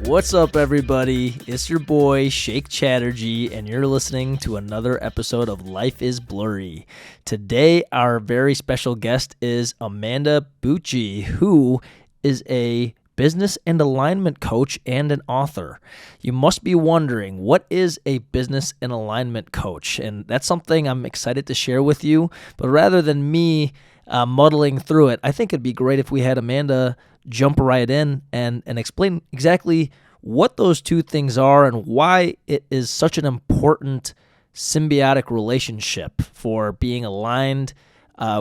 What's up, everybody? It's your boy, Shake Chatterjee, and you're listening to another episode of Life is Blurry. Today, our very special guest is Amanda Bucci, who is a business and alignment coach and an author. You must be wondering, what is a business and alignment coach? And that's something I'm excited to share with you. But rather than me muddling through it, I think it'd be great if we had Amanda jump right in and explain exactly what those two things are and why it is such an important symbiotic relationship for being aligned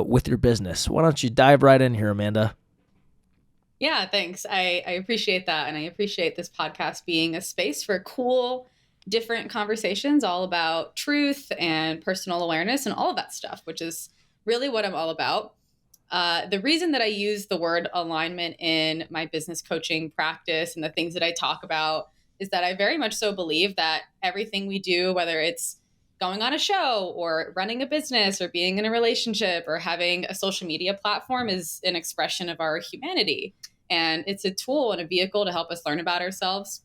with your business. Why don't you dive right in here, Amanda? Yeah, thanks. I appreciate that. And I appreciate this podcast being a space for cool, different conversations all about truth and personal awareness and all of that stuff, which is really what I'm all about. The reason that I use the word alignment in my business coaching practice and the things that I talk about is that I very much so believe that everything we do, whether it's going on a show or running a business or being in a relationship or having a social media platform, is an expression of our humanity. And it's a tool and a vehicle to help us learn about ourselves.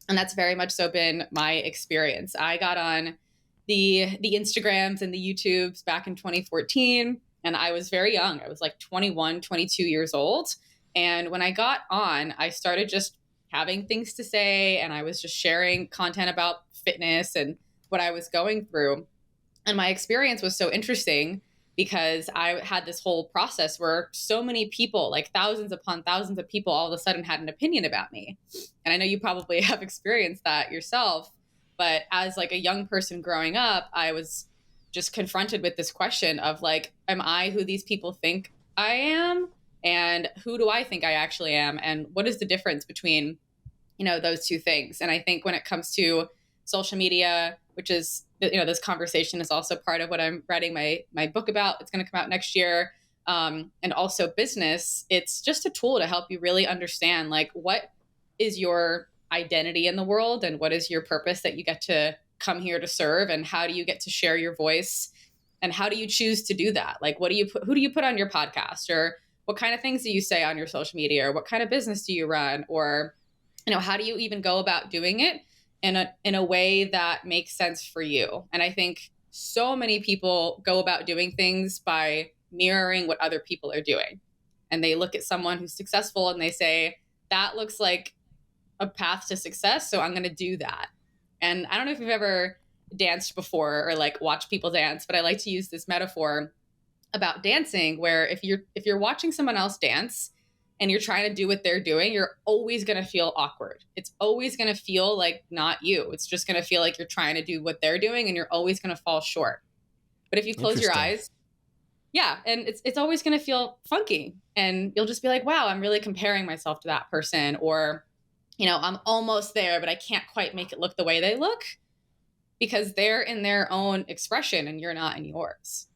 And that's very much so been my experience. I got on the Instagrams and the YouTubes back in 2014. And I was very young. I was like 21, 22 years old. And when I got on, I started just having things to say. And I was just sharing content about fitness and what I was going through. And my experience was so interesting because I had this whole process where so many people, like thousands upon thousands of people, all of a sudden had an opinion about me. And I know you probably have experienced that yourself. But as like a young person growing up, I was just confronted with this question of like, am I who these people think I am? And who do I think I actually am? And what is the difference between, those two things? And I think when it comes to social media, which is, this conversation is also part of what I'm writing my book about. It's going to come out next year. And also business, it's just a tool to help you really understand like what is your identity in the world and what is your purpose that you get to come here to serve, and how do you get to share your voice, and how do you choose to do that? Like, who do you put on your podcast, or what kind of things do you say on your social media, or what kind of business do you run, or, how do you even go about doing it in a way that makes sense for you? And I think so many people go about doing things by mirroring what other people are doing. And they look at someone who's successful and they say, that looks like a path to success, so I'm going to do that. And I don't know if you've ever danced before or like watched people dance, but I like to use this metaphor about dancing, where if you're watching someone else dance and you're trying to do what they're doing, you're always going to feel awkward. It's always going to feel like not you. It's just going to feel like you're trying to do what they're doing, and you're always going to fall short. But if you close your eyes, yeah, and it's always going to feel funky, and you'll just be like, wow, I'm really comparing myself to that person, or I'm almost there, but I can't quite make it look the way they look, because they're in their own expression and you're not in yours.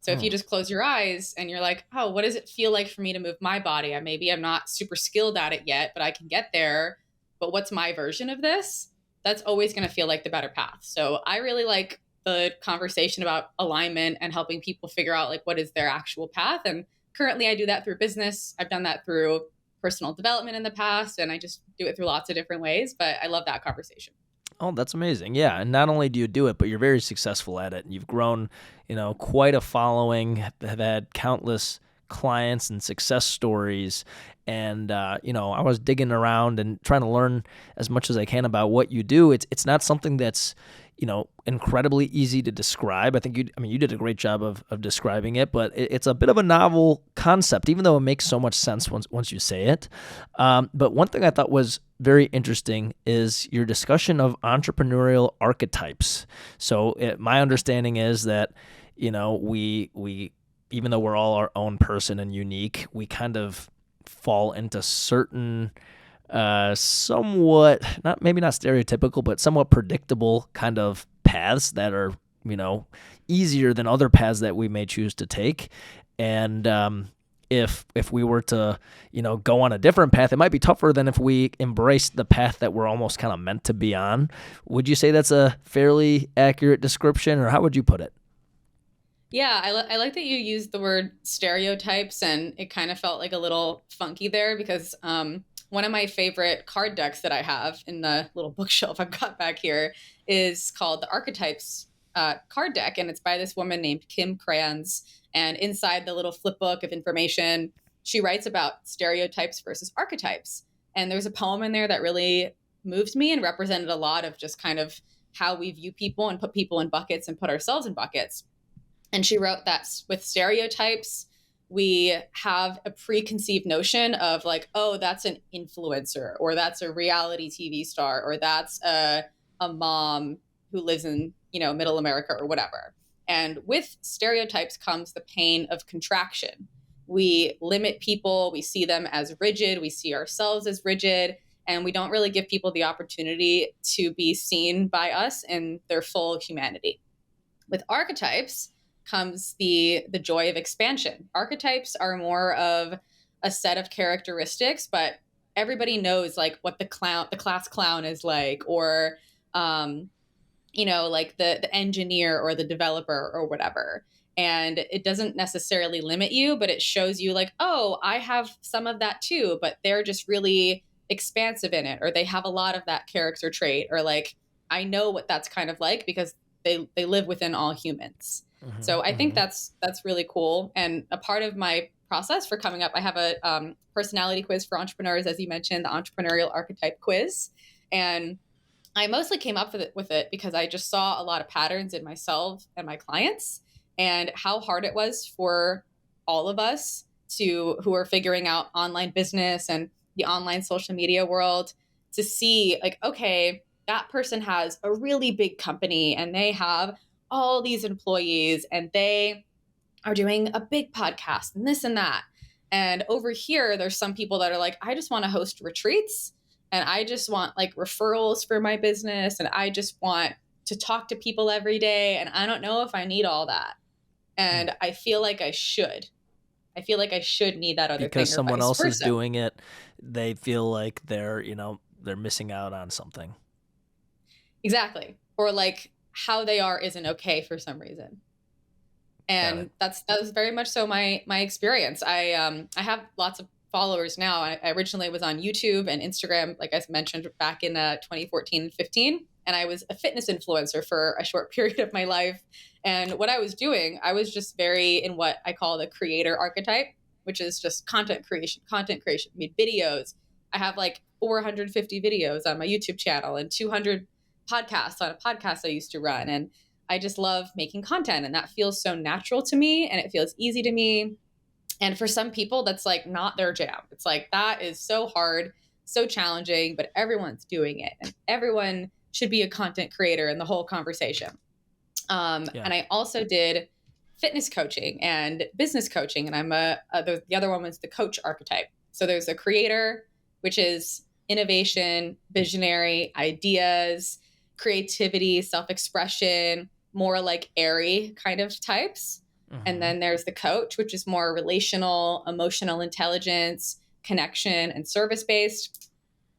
So if you just close your eyes and you're like, oh, what does it feel like for me to move my body? Maybe I'm not super skilled at it yet, but I can get there. But what's my version of this? That's always going to feel like the better path. So I really like the conversation about alignment and helping people figure out like what is their actual path. And currently I do that through business. I've done that through personal development in the past, and I just do it through lots of different ways, but I love that conversation. Oh, that's amazing. Yeah. And not only do you do it, but you're very successful at it. You've grown, quite a following, have had countless clients and success stories. And, I was digging around and trying to learn as much as I can about what you do. It's not something that's, incredibly easy to describe. I think you did a great job of describing it, but it's a bit of a novel concept, even though it makes so much sense once you say it. But one thing I thought was very interesting is your discussion of entrepreneurial archetypes. So my understanding is that, we even though we're all our own person and unique, we kind of fall into certain somewhat maybe not stereotypical, but somewhat predictable kind of paths that are, easier than other paths that we may choose to take. And if we were to, go on a different path, it might be tougher than if we embrace the path that we're almost kind of meant to be on. Would you say that's a fairly accurate description, or how would you put it? Yeah, I like that you used the word stereotypes, and it kind of felt like a little funky there because one of my favorite card decks that I have in the little bookshelf I've got back here is called the Archetypes card deck. And it's by this woman named Kim Kranz. And inside the little flip book of information, she writes about stereotypes versus archetypes. And there's a poem in there that really moved me and represented a lot of just kind of how we view people and put people in buckets and put ourselves in buckets. And she wrote that with stereotypes, we have a preconceived notion of like, oh, that's an influencer, or that's a reality TV star, or that's a mom who lives in, middle America or whatever. And with stereotypes comes the pain of contraction. We limit people, we see them as rigid, we see ourselves as rigid, and we don't really give people the opportunity to be seen by us in their full humanity. With archetypes comes the joy of expansion. Archetypes are more of a set of characteristics, but everybody knows like what the class clown is like, or like the engineer or the developer or whatever. And it doesn't necessarily limit you, but it shows you like, oh, I have some of that too, but they're just really expansive in it, or they have a lot of that character trait, or like, I know what that's kind of like because they live within all humans. Mm-hmm, so I think that's really cool. And a part of my process for coming up, I have a personality quiz for entrepreneurs, as you mentioned, the entrepreneurial archetype quiz. And I mostly came up with it because I just saw a lot of patterns in myself and my clients, and how hard it was for all of us who are figuring out online business and the online social media world to see like, okay, that person has a really big company and they have all these employees and they are doing a big podcast and this and that. And over here, there's some people that are like, I just want to host retreats and I just want like referrals for my business and I just want to talk to people every day. And I don't know if I need all that. And I feel like I should. I feel like I should need that other thing. Because someone else is doing it, they feel like they're missing out on something. Exactly. Or like how they are isn't okay for some reason. And that was very much so my experience. I have lots of followers now. I originally was on YouTube and Instagram, like I mentioned, back in 2014 and 15. And I was a fitness influencer for a short period of my life. And what I was doing, I was just very in what I call the creator archetype, which is just content creation. I made videos. I have like 450 videos on my YouTube channel and 200 podcasts on a podcast I used to run. And I just love making content. And that feels so natural to me and it feels easy to me. And for some people, that's like not their jam. It's like, that is so hard, so challenging, but everyone's doing it. And everyone should be a content creator in the whole conversation. And I also did fitness coaching and business coaching. And I'm the other one was the coach archetype. So there's a creator, which is innovation, visionary, ideas, creativity, self-expression, more like airy kind of types. Mm-hmm. And then there's the coach, which is more relational, emotional intelligence, connection, and service-based.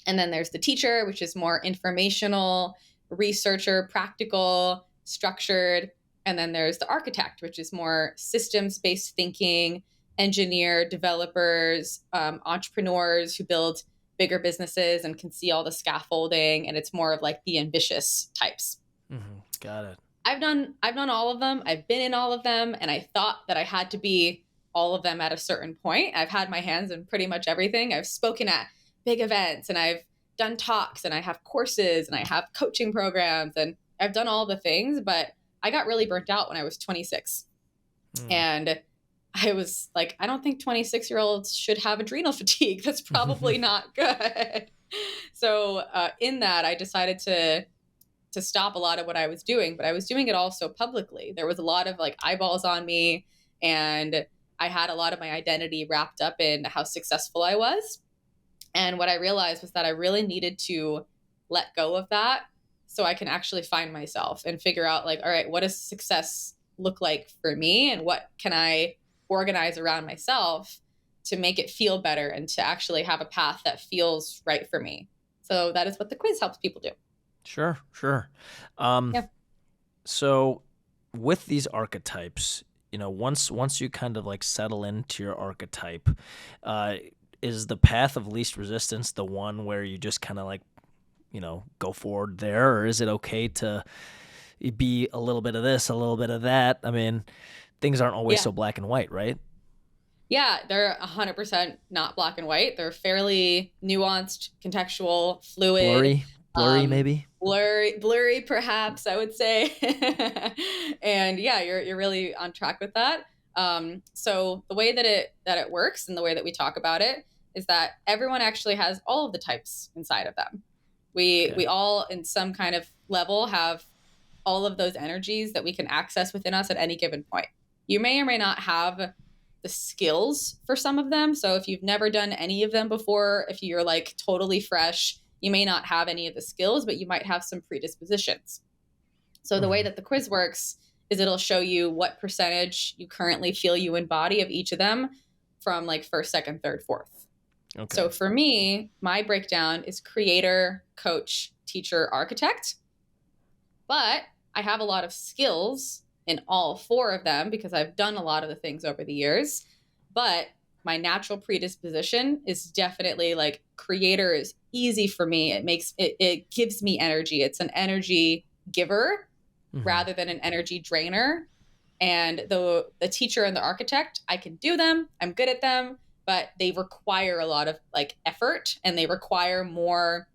And then there's the teacher, which is more informational, researcher, practical, structured. And then there's the architect, which is more systems-based thinking, engineer, developers, entrepreneurs who build bigger businesses and can see all the scaffolding. And it's more of like the ambitious types. Mm-hmm. Got it. I've done all of them. I've been in all of them. And I thought that I had to be all of them at a certain point. I've had my hands in pretty much everything. I've spoken at big events and I've done talks and I have courses and I have coaching programs and I've done all the things, but I got really burnt out when I was 26. And I was like, I don't think 26-year-olds should have adrenal fatigue. That's probably not good. So in that, I decided to stop a lot of what I was doing, but I was doing it all so publicly. There was a lot of like eyeballs on me and I had a lot of my identity wrapped up in how successful I was. And what I realized was that I really needed to let go of that so I can actually find myself and figure out like, all right, what does success look like for me? And what can I organize around myself to make it feel better and to actually have a path that feels right for me? So that is what the quiz helps people do. Sure. So with these archetypes, once you kind of like settle into your archetype, is the path of least resistance the one where you just kind of like, go forward there? Or is it okay to be a little bit of this, a little bit of that? I mean, things aren't always so black and white, right? Yeah, they're 100% not black and white. They're fairly nuanced, contextual, fluid. Blurry maybe? Blurry perhaps, I would say. And yeah, you're really on track with that. So the way that it works and the way that we talk about it is that everyone actually has all of the types inside of them. We all, in some kind of level, have all of those energies that we can access within us at any given point. You may or may not have the skills for some of them. So if you've never done any of them before, if you're like totally fresh, you may not have any of the skills, but you might have some predispositions. So the way that the quiz works is it'll show you what percentage you currently feel you embody of each of them from like first, second, third, fourth. Okay. So for me, my breakdown is creator, coach, teacher, architect. But I have a lot of skills in all four of them because I've done a lot of the things over the years. But my natural predisposition is definitely like creator is easy for me. It gives me energy. It's an energy giver rather than an energy drainer. And the teacher and the architect, I can do them. I'm good at them, but they require a lot of like effort, and they require more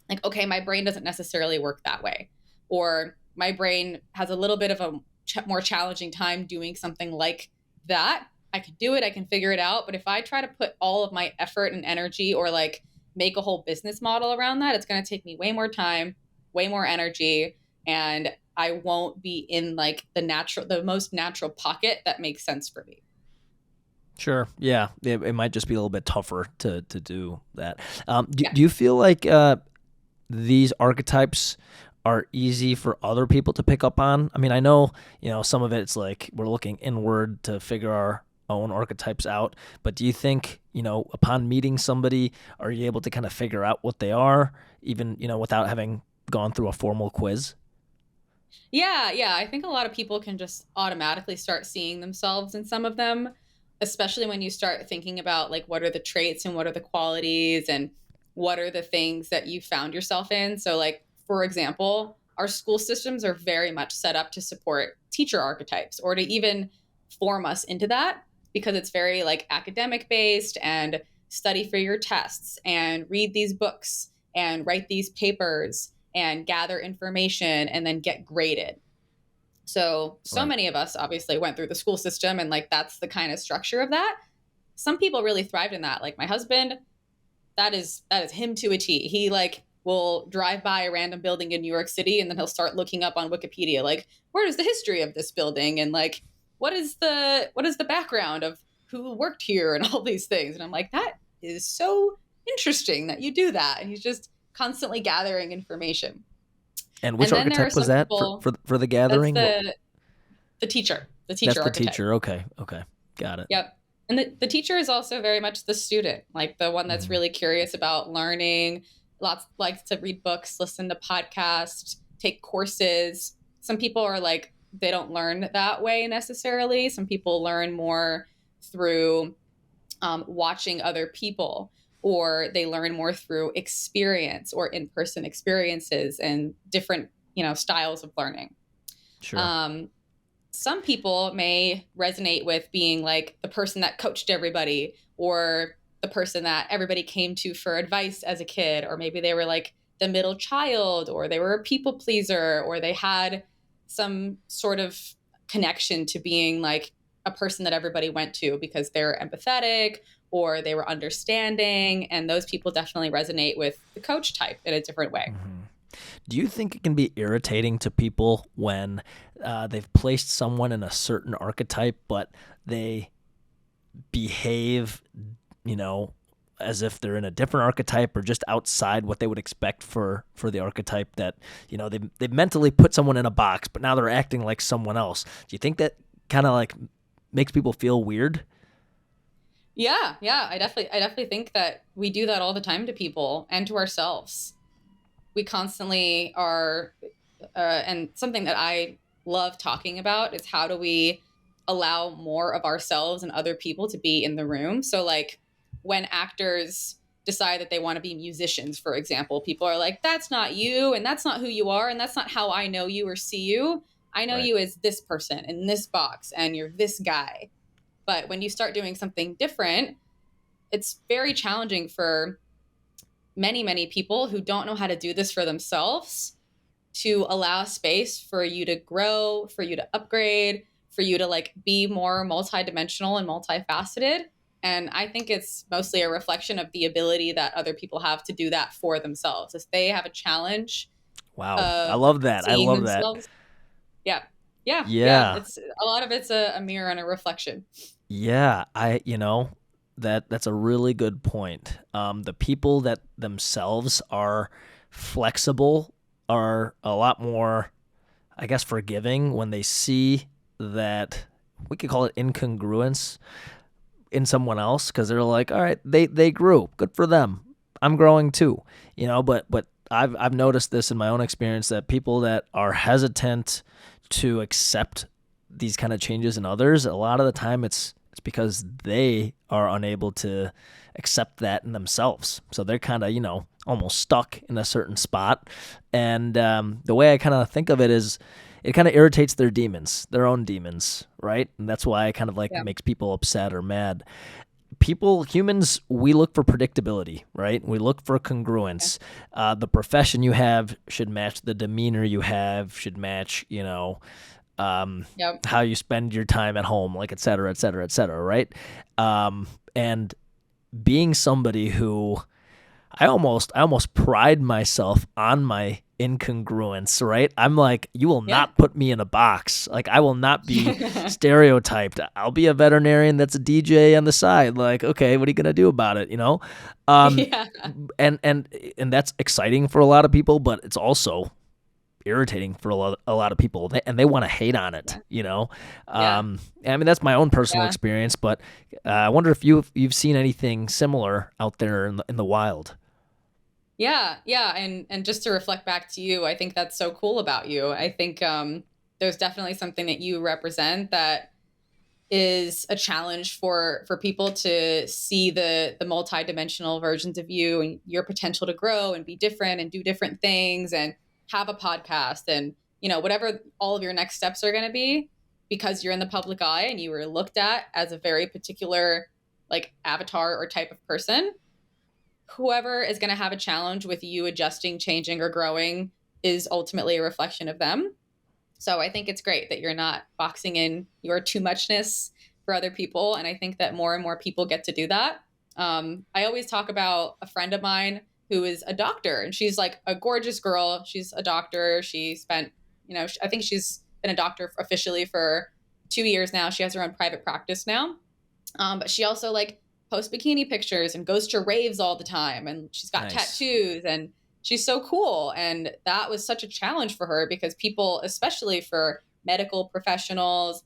like, okay, my brain doesn't necessarily work that way, or my brain has a little bit of a more challenging time doing something like that. I can do it. I can figure it out. But if I try to put all of my effort and energy or like make a whole business model around that, it's going to take me way more time, way more energy. And I won't be in like the most natural pocket that makes sense for me. Sure. Yeah. It might just be a little bit tougher to do that. Do you feel like these archetypes are easy for other people to pick up on? I mean, I know, some of it's like we're looking inward to figure our own archetypes out, but do you think, upon meeting somebody, are you able to kind of figure out what they are, even, without having gone through a formal quiz? Yeah. I think a lot of people can just automatically start seeing themselves in some of them, especially when you start thinking about like what are the traits and what are the qualities and what are the things that you found yourself in. So like, for example, our school systems are very much set up to support teacher archetypes or to even form us into that, because it's very like academic based and study for your tests and read these books and write these papers and gather information and then get graded. So right. Many of us obviously went through the school system, and like that's the kind of structure of that. Some people really thrived in that. Like my husband, that is him to a T. He like will drive by a random building in New York City, and then he'll start looking up on Wikipedia, like, where is the history of this building? And like, what is the background of who worked here and all these things? And I'm like, that is so interesting that you do that. And he's just constantly gathering information. And which archetype was that for the gathering? The teacher. That's the archetype. Teacher. Okay. Got it. Yep. And the teacher is also very much the student, like the one that's really curious about learning, likes to read books, listen to podcasts, take courses. Some people are like, they don't learn that way necessarily. Some people learn more through watching other people, or they learn more through experience or in-person experiences and different, styles of learning. Sure. Some people may resonate with being like the person that coached everybody, or the person that everybody came to for advice as a kid, or maybe they were like the middle child, or they were a people pleaser, or they had some sort of connection to being like a person that everybody went to because they're empathetic or they were understanding. And those people definitely resonate with the coach type in a different way. Mm-hmm. Do you think it can be irritating to people when they've placed someone in a certain archetype, but they behave, as if they're in a different archetype or just outside what they would expect for the archetype, that, they've mentally put someone in a box, but now they're acting like someone else? Do you think that kind of like makes people feel weird? Yeah. I definitely think that we do that all the time to people and to ourselves. We constantly are, and something that I love talking about is how do we allow more of ourselves and other people to be in the room. So like when actors decide that they want to be musicians, for example, people are like, that's not you, and that's not who you are, and that's not how I know you or see you. I know Right. you as this person in this box, and you're this guy. But when you start doing something different, it's very challenging for many, many people who don't know how to do this for themselves to allow space for you to grow, for you to upgrade, for you to like be more multidimensional and multifaceted. And I think it's mostly a reflection of the ability that other people have to do that for themselves. If they have a challenge Wow. I of love that. I seeing love that. themselves, yeah, yeah, yeah. Yeah. It's a lot of it's a mirror and a reflection. Yeah. That's a really good point. The people that themselves are flexible are a lot more, I guess, forgiving when they see that we could call it incongruence in someone else, because they're like, all right, they grew, good for them. I'm growing too, But I've noticed this in my own experience that people that are hesitant to accept these kind of changes in others, a lot of the time it's because they are unable to accept that in themselves. So they're kind of, almost stuck in a certain spot. And the way I kind of think of it is it kind of irritates their demons, their own demons, right? And that's why it kind of like makes people upset or mad. Humans, we look for predictability, right? We look for congruence. The profession you have should match the demeanor you have, should match, how you spend your time at home, like et cetera, et cetera, et cetera, right? And being somebody who I almost pride myself on my incongruence, right? I'm like, you will not put me in a box. Like, I will not be stereotyped. I'll be a veterinarian that's a DJ on the side. Like, okay, what are you gonna do about it? And that's exciting for a lot of people, but it's also irritating for a lot of people, and they want to hate on it. I mean, that's my own personal experience, but I wonder if you've seen anything similar out there in the wild. Yeah. And just to reflect back to you, I think that's so cool about you. I think there's definitely something that you represent that is a challenge for people to see the multidimensional versions of you and your potential to grow and be different and do different things and have a podcast and, whatever all of your next steps are going to be, because you're in the public eye and you were looked at as a very particular like avatar or type of person. Whoever is going to have a challenge with you adjusting, changing, or growing is ultimately a reflection of them. So I think it's great that you're not boxing in your too muchness for other people. And I think that more and more people get to do that. I always talk about a friend of mine who is a doctor, and she's like a gorgeous girl. She's a doctor. She spent, I think she's been a doctor officially for 2 years now. She has her own private practice now. But she also like posts bikini pictures and goes to raves all the time. And she's got tattoos and she's so cool. And that was such a challenge for her because people, especially for medical professionals,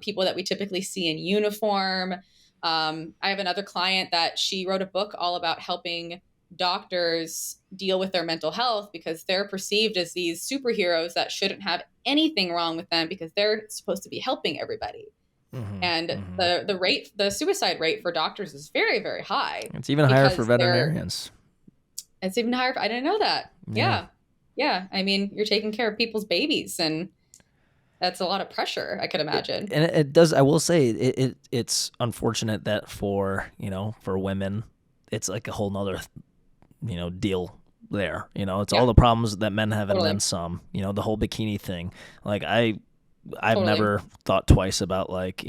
people that we typically see in uniform. I have another client that she wrote a book all about helping doctors deal with their mental health because they're perceived as these superheroes that shouldn't have anything wrong with them because they're supposed to be helping everybody. And the suicide rate for doctors is very, very high. It's even higher for veterinarians. It's even higher. I didn't know that. Yeah. I mean, you're taking care of people's babies, and that's a lot of pressure, I could imagine. And it does. I will say it's unfortunate that for women, it's like a whole nother, deal there. It's all the problems that men have and then some. The whole bikini thing. Like I've never thought twice about like,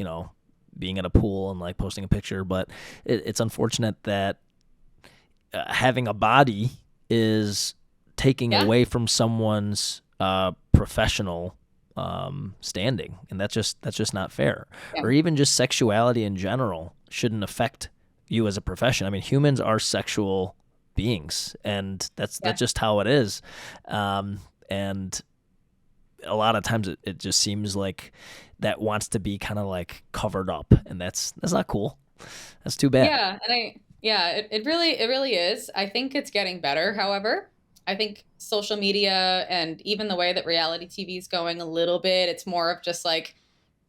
being in a pool and like posting a picture, but it's unfortunate that having a body is taking away from someone's professional standing, and that's just not fair. Or even just sexuality in general shouldn't affect you as a profession. I mean, humans are sexual beings, and that's just how it is. And a lot of times it just seems like that wants to be kind of like covered up, and that's not cool. That's too bad. It really is. I think it's getting better. However, I think social media and even the way that reality TV is going a little bit, it's more of just like,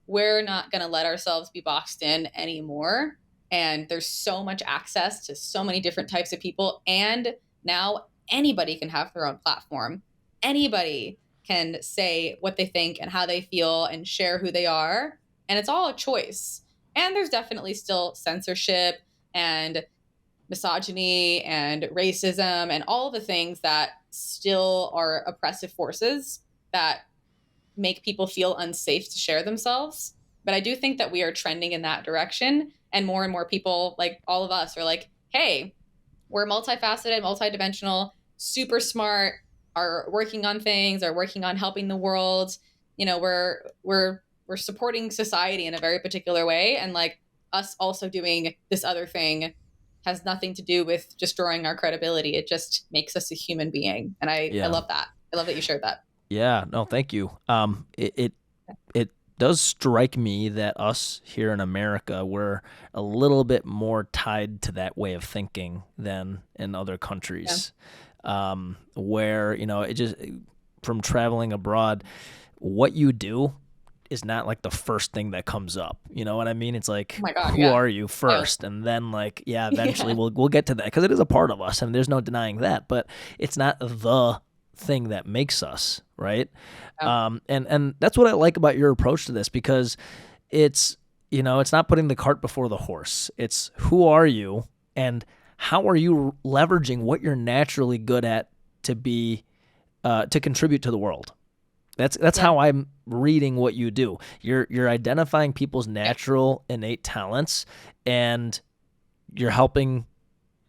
we're not going to let ourselves be boxed in anymore. And there's so much access to so many different types of people. And now anybody can have their own platform. Anybody can say what they think and how they feel and share who they are. And it's all a choice. And there's definitely still censorship and misogyny and racism and all the things that still are oppressive forces that make people feel unsafe to share themselves. But I do think that we are trending in that direction. And more people, like all of us, are like, hey, we're multifaceted, multidimensional, super smart, are working on things, are working on helping the world. You know, we're supporting society in a very particular way. And like us also doing this other thing has nothing to do with destroying our credibility. It just makes us a human being. And I love that. I love that you shared that. Yeah, no, thank you. It does strike me that us here in America, we're a little bit more tied to that way of thinking than in other countries, where, you know, it just, from traveling abroad, what you do is not like the first thing that comes up. You know what I mean? It's like, oh my God, who are you first? And then like, eventually we'll get to that, because it is a part of us and there's no denying that, but it's not the thing that makes us, right? And that's what I like about your approach to this, because it's, you know, it's not putting the cart before the horse. It's who are you and how are you leveraging what you're naturally good at to be to contribute to the world. That's how I'm reading what you do. You're identifying people's natural innate talents, and you're helping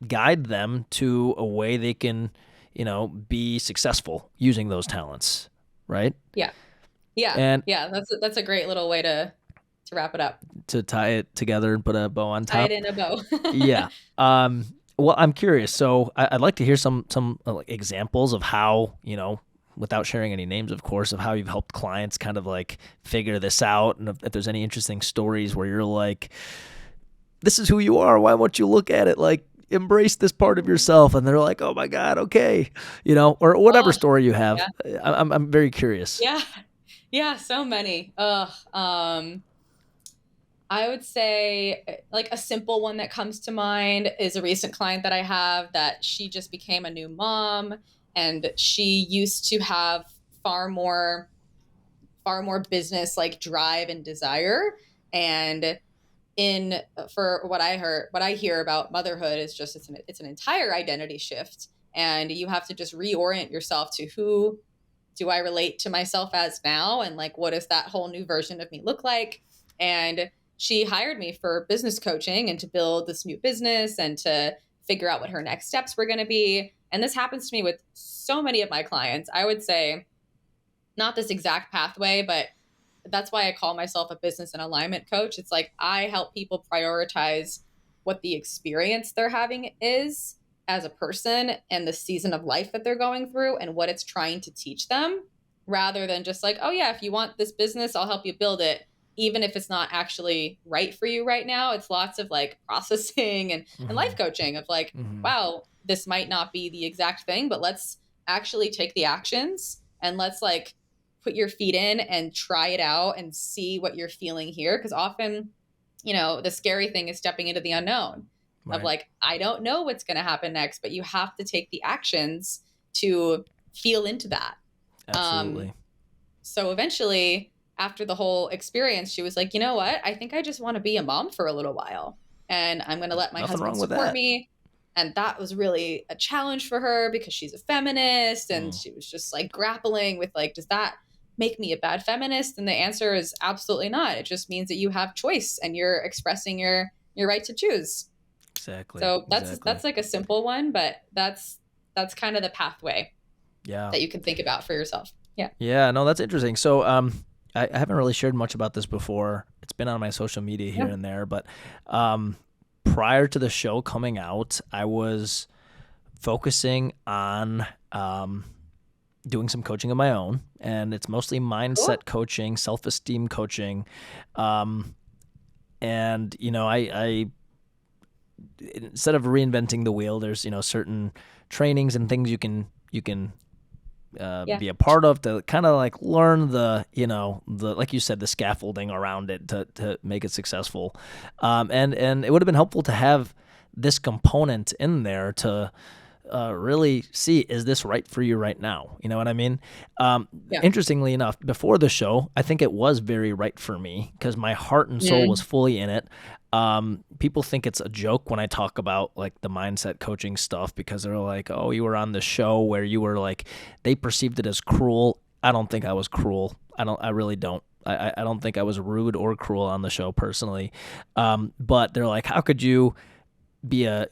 guide them to a way they can, you know, be successful using those talents, right? Yeah. And that's a great little way to wrap it up. To tie it together and put a bow on top. Tie it in a bow. Yeah. Well, I'm curious. So I'd like to hear some examples of how, you know, without sharing any names, of course, of how you've helped clients kind of like figure this out, and if there's any interesting stories where you're like, this is who you are, why won't you look at it like, embrace this part of yourself, and they're like, oh my God, okay, you know, or whatever story you have. I'm very curious. So many. I would say like a simple one that comes to mind is a recent client that I have that she just became a new mom, and she used to have far more business like drive and desire. And for what I hear about motherhood is just it's an entire identity shift, and you have to just reorient yourself to who do I relate to myself as now, and like what does that whole new version of me look like. And she hired me for business coaching and to build this new business and to figure out what her next steps were going to be. And this happens to me with so many of my clients. I would say not this exact pathway, but that's why I call myself a business and alignment coach. It's like I help people prioritize what the experience they're having is as a person and the season of life that they're going through and what it's trying to teach them, rather than just like, oh yeah, if you want this business, I'll help you build it. Even if it's not actually right for you right now, it's lots of like processing and life coaching of like, wow, this might not be the exact thing, but let's actually take the actions and let's like put your feet in and try it out and see what you're feeling here. Because often, you know, the scary thing is stepping into the unknown of like, I don't know what's going to happen next, but you have to take the actions to feel into that. Absolutely. So eventually, after the whole experience, she was like, you know what? I think I just want to be a mom for a little while, and I'm going to let my husband support me. And that was really a challenge for her because she's a feminist, and she was just like grappling with like, does that make me a bad feminist? And the answer is absolutely not. It just means that you have choice and you're expressing your right to choose. Exactly. So that's like a simple one, but that's kind of the pathway that you can think about for yourself. Yeah, no, that's interesting. So I haven't really shared much about this before. It's been on my social media here and there, but prior to the show coming out, I was focusing on doing some coaching of my own, and it's mostly mindset coaching, self-esteem coaching. And, you know, I instead of reinventing the wheel, there's, you know, certain trainings and things you can Yeah. be a part of, to kind of like learn the, like you said, the scaffolding around it to make it successful. And it would have been helpful to have this component in there to really see, is this right for you right now? You know what I mean? Yeah. Interestingly enough, before the show, I think it was very right for me because my heart and soul was fully in it. People think it's a joke when I talk about like the mindset coaching stuff because they're like, oh, you were on the show where you were like, they perceived it as cruel. I don't think I was cruel. I really don't. I don't think I was rude or cruel on the show personally. But they're like, how could you be a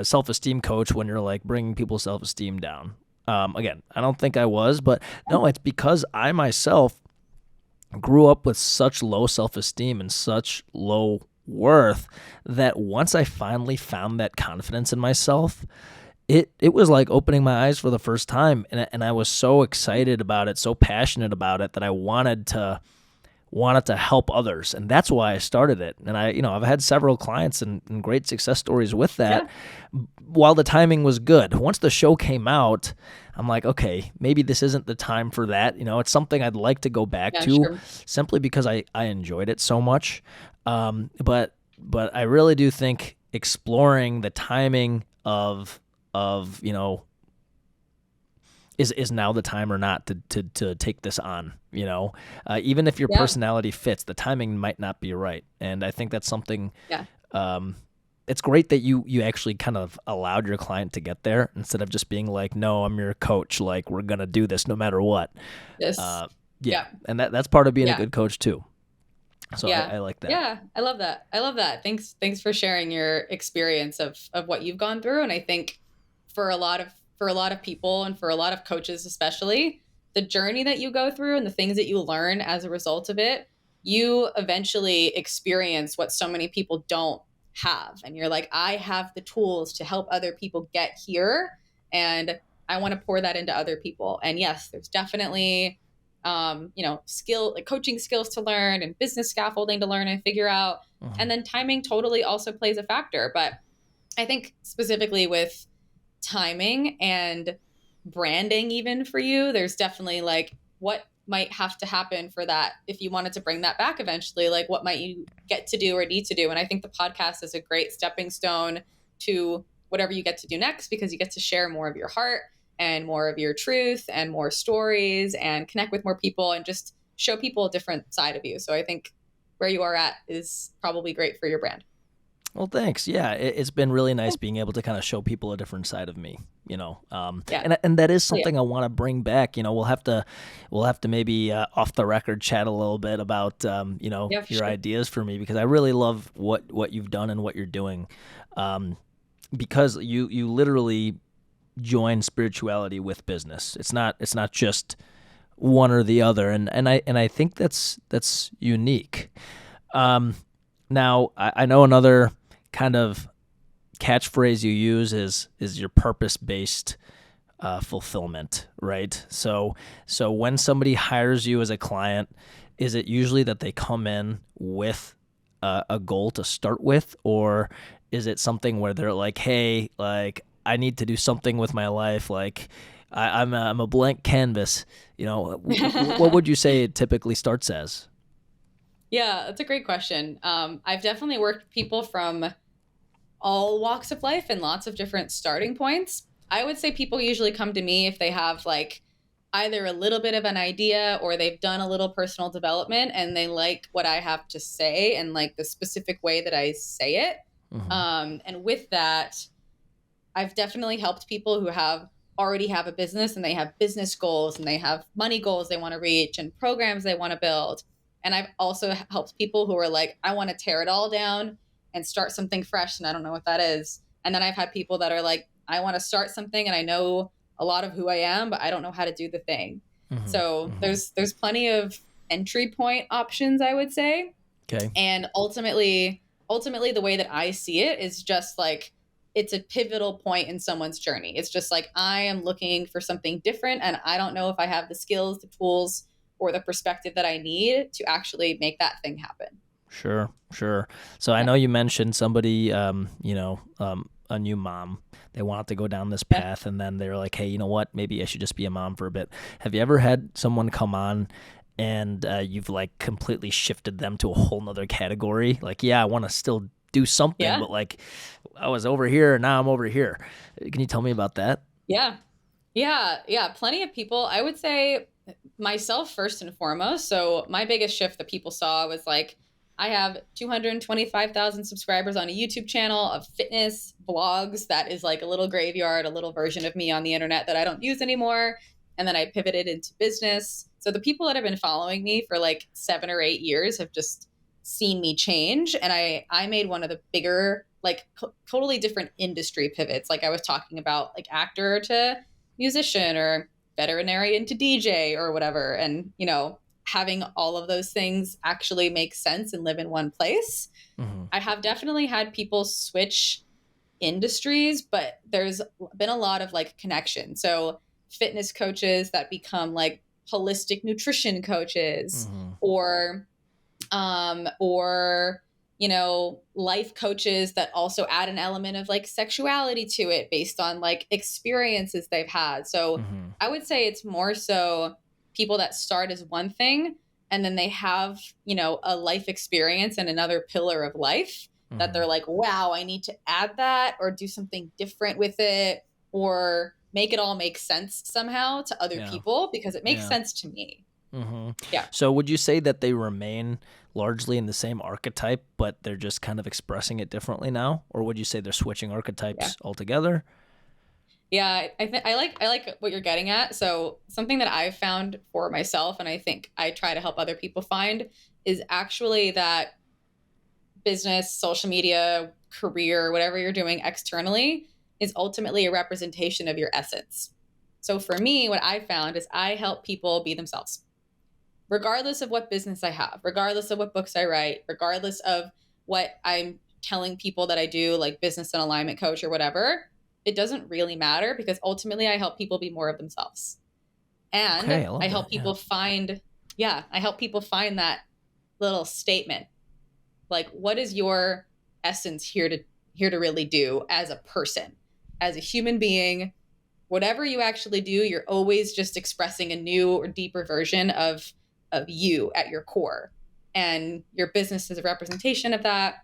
self-esteem coach when you're like bringing people's self-esteem down? Again, I don't think I was, but no, it's because I myself grew up with such low self-esteem and such low worth that once I finally found that confidence in myself, it was like opening my eyes for the first time, and I was so excited about it, so passionate about it that I wanted to help others. And that's why I started it. And I've had several clients and great success stories with that while the timing was good. Once the show came out, I'm like, okay, maybe this isn't the time for that. It's something I'd like to go back to simply because I enjoyed it so much. But I really do think exploring the timing of is now the time or not to take this on, even if your personality fits, the timing might not be right. And I think that's something, it's great that you actually kind of allowed your client to get there instead of just being like, no, I'm your coach. Like, we're going to do this no matter what. Yes. And that's part of being a good coach too. So I like that. Yeah. I love that. Thanks for sharing your experience of what you've gone through. And I think for a lot of people and for a lot of coaches, especially, the journey that you go through and the things that you learn as a result of it, you eventually experience what so many people don't have. And you're like, I have the tools to help other people get here, and I want to pour that into other people. And yes, there's definitely, coaching skills to learn and business scaffolding to learn and figure out. Mm-hmm. And then timing totally also plays a factor. But I think specifically with timing and branding, even for you, there's definitely like what might have to happen for that. If you wanted to bring that back eventually, like what might you get to do or need to do? And I think the podcast is a great stepping stone to whatever you get to do next, because you get to share more of your heart and more of your truth and more stories and connect with more people and just show people a different side of you. So I think where you are at is probably great for your brand. Well, thanks. Yeah, it's been really nice being able to kind of show people a different side of me, and that is something I want to bring back. We'll have to maybe off the record chat a little bit about, your ideas for me, because I really love what you've done and what you're doing, because you literally join spirituality with business. It's not just one or the other, and I think that's unique. Now I know another kind of catchphrase you use is your purpose-based fulfillment, right? So when somebody hires you as a client, is it usually that they come in with a goal to start with, or is it something where they're like, hey, like I need to do something with my life, like I'm a blank canvas, what would you say it typically starts as? Yeah, that's a great question. I've definitely worked with people from all walks of life and lots of different starting points. I would say people usually come to me if they have like either a little bit of an idea or they've done a little personal development and they like what I have to say and like the specific way that I say it. Mm-hmm. And with that, I've definitely helped people who already have a business and they have business goals and they have money goals they want to reach and programs they want to build. And I've also helped people who are like, I want to tear it all down and start something fresh, and I don't know what that is. And then I've had people that are like, I want to start something and I know a lot of who I am, but I don't know how to do the thing. Mm-hmm. So there's plenty of entry point options, I would say. Okay. And ultimately the way that I see it is just like, it's a pivotal point in someone's journey. It's just like, I am looking for something different and I don't know if I have the skills, the tools, or the perspective that I need to actually make that thing happen. Sure. So I know you mentioned somebody, a new mom. They wanted to go down this Yeah. path, and then they're like, hey, you know what? Maybe I should just be a mom for a bit. Have you ever had someone come on and you've like completely shifted them to a whole nother category? Like, yeah, I want to still do something, Yeah. but like I was over here and now I'm over here. Can you tell me about that? Yeah. Yeah. Plenty of people. I would say myself first and foremost. So my biggest shift that people saw was like, I have 225,000 subscribers on a YouTube channel of fitness blogs. That is like a little graveyard, a little version of me on the internet that I don't use anymore. And then I pivoted into business. So the people that have been following me for like 7 or 8 years have just seen me change. And I made one of the bigger, like totally different industry pivots. Like I was talking about like actor to musician or veterinarian to DJ or whatever. And, having all of those things actually make sense and live in one place. Mm-hmm. I have definitely had people switch industries, but there's been a lot of like connection. So fitness coaches that become like holistic nutrition coaches, Mm-hmm. or life coaches that also add an element of like sexuality to it based on like experiences they've had. So Mm-hmm. I would say it's more so people that start as one thing and then they have, a life experience and another pillar of life that they're like, wow, I need to add that or do something different with it or make it all make sense somehow to other people because it makes sense to me. Mm-hmm. Yeah. So would you say that they remain largely in the same archetype, but they're just kind of expressing it differently now? Or would you say they're switching archetypes altogether? Yeah, I like what you're getting at. So something that I've found for myself, and I think I try to help other people find, is actually that business, social media, career, whatever you're doing externally, is ultimately a representation of your essence. So for me, what I found is I help people be themselves, regardless of what business I have, regardless of what books I write, regardless of what I'm telling people that I do, like business and alignment coach or whatever. It doesn't really matter because ultimately I help people be more of themselves. And I help people find, I help people find that little statement. Like, what is your essence here to really do as a person, as a human being? Whatever you actually do, you're always just expressing a new or deeper version of you at your core. And your business is a representation of that.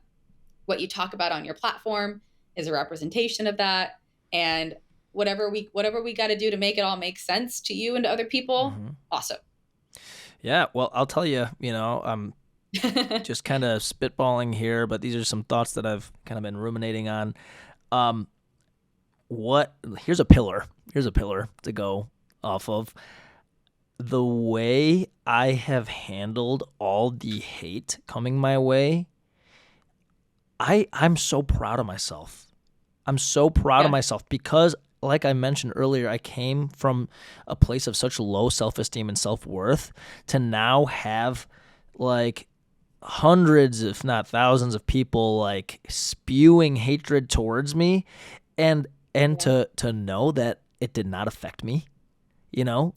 What you talk about on your platform is a representation of that. And whatever we got to do to make it all make sense to you and to other people, awesome. Yeah, well, I'll tell you, I'm just kind of spitballing here, but these are some thoughts that I've kind of been ruminating on. Here's a pillar to go off of. The way I have handled all the hate coming my way, I'm so proud of myself. I'm so proud of myself because, like I mentioned earlier, I came from a place of such low self-esteem and self-worth to now have like hundreds, if not thousands of people like spewing hatred towards me and to know that it did not affect me, or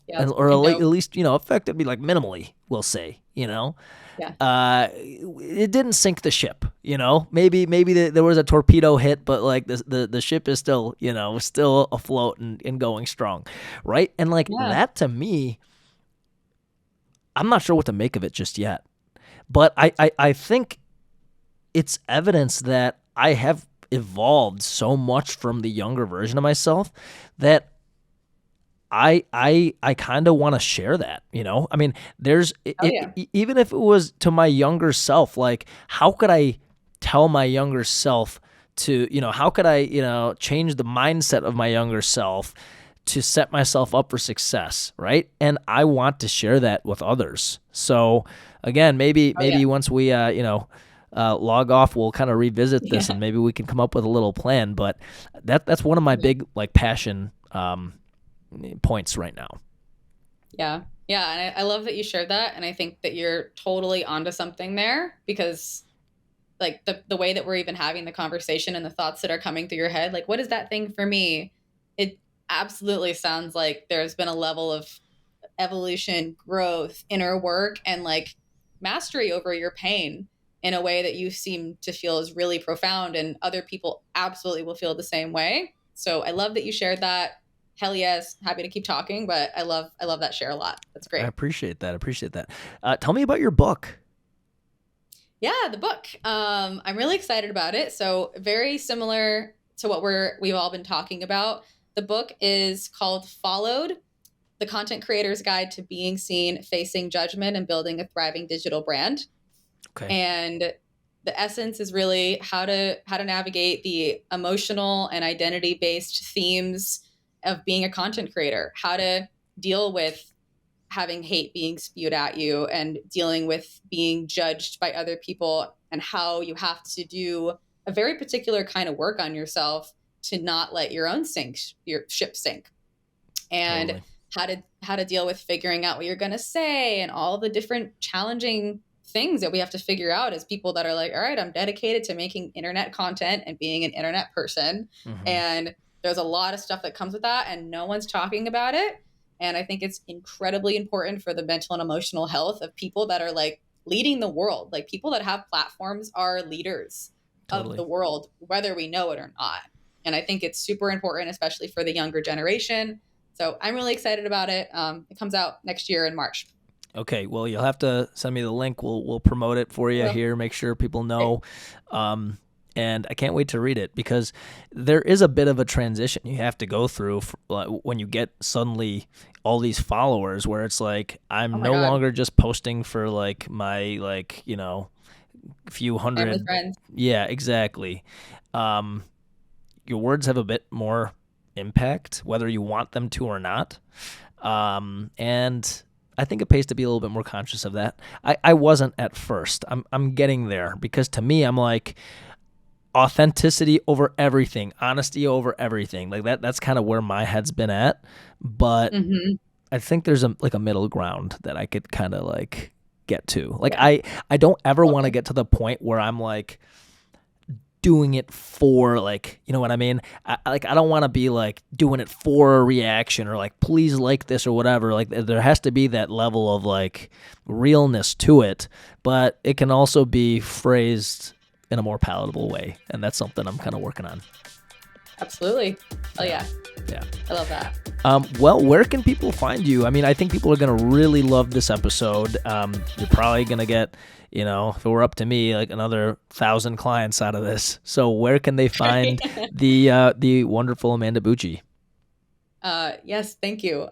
at least, affected me like minimally, we'll say, it didn't sink the ship, maybe there was a torpedo hit, but like the ship is still, still afloat and going strong. Right. And like that to me, I'm not sure what to make of it just yet, but I think it's evidence that I have evolved so much from the younger version of myself that I kind of want to share that, I mean, even if it was to my younger self, like how could I tell my younger self to, how could I, change the mindset of my younger self to set myself up for success, right? And I want to share that with others. So again, maybe once we, log off, we'll kind of revisit this and maybe we can come up with a little plan, but that's one of my big like passion, points right now. Yeah. And I love that you shared that. And I think that you're totally onto something there because like the way that we're even having the conversation and the thoughts that are coming through your head, like, what is that thing for me? It absolutely sounds like there's been a level of evolution, growth, inner work, and like mastery over your pain in a way that you seem to feel is really profound, and other people absolutely will feel the same way. So I love that you shared that. Hell yes, happy to keep talking, but I love that share a lot. That's great. I appreciate that. Tell me about your book. Yeah, the book. I'm really excited about it. So very similar to what we've all been talking about. The book is called Followed: The Content Creator's Guide to Being Seen, Facing Judgment, and Building a Thriving Digital Brand. Okay. And the essence is really how to navigate the emotional and identity-based themes of being a content creator, how to deal with having hate being spewed at you and dealing with being judged by other people, and how you have to do a very particular kind of work on yourself to not let your ship sink, and Totally. how to deal with figuring out what you're going to say and all the different challenging things that we have to figure out as people that are like, all right, I'm dedicated to making internet content and being an internet person. Mm-hmm. And there's a lot of stuff that comes with that, and no one's talking about it. And I think it's incredibly important for the mental and emotional health of people that are like leading the world. Like, people that have platforms are leaders of the world, whether we know it or not. And I think it's super important, especially for the younger generation. So I'm really excited about it. It comes out next year in March. Okay, well, you'll have to send me the link. We'll promote it for you here, make sure people know. And I can't wait to read it, because there is a bit of a transition you have to go through when you get suddenly all these followers, where it's like, I'm no longer just posting for like my few hundred family, friends. Yeah, exactly. Your words have a bit more impact, whether you want them to or not. And I think it pays to be a little bit more conscious of that. I wasn't at first. I'm getting there, because to me, I'm like, authenticity over everything, honesty over everything. Like that's kind of where my head's been at. But I think there's a middle ground that I could kind of like get to. Like I don't ever want to get to the point where I'm like doing it for, like, you know what I mean? I don't want to be like doing it for a reaction, or like, please like this or whatever. Like there has to be that level of like realness to it, but it can also be phrased in a more palatable way. And that's something I'm kind of working on. Absolutely. Oh yeah. I love that. Well, where can people find you? I mean, I think people are going to really love this episode. You're probably going to get, if it were up to me, like another 1,000 clients out of this. So where can they find the wonderful Amanda Bucci? Yes, thank you.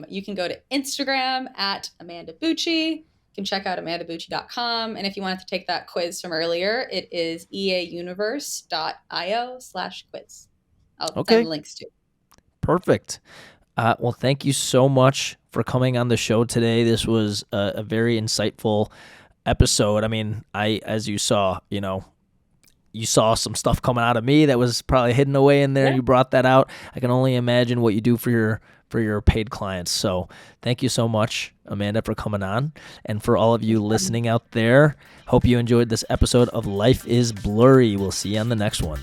You can go to Instagram at Amanda Bucci. You can check out amandabucci.com. And if you wanted to take that quiz from earlier, it is eauniverse.io/quiz. I'll send links to. Perfect. Well, thank you so much for coming on the show today. This was a very insightful episode. I mean, as you saw, you saw some stuff coming out of me that was probably hidden away in there. Yeah. You brought that out. I can only imagine what you do for your paid clients. So thank you so much, Amanda, for coming on. And for all of you listening out there, hope you enjoyed this episode of Life is Blurry. We'll see you on the next one.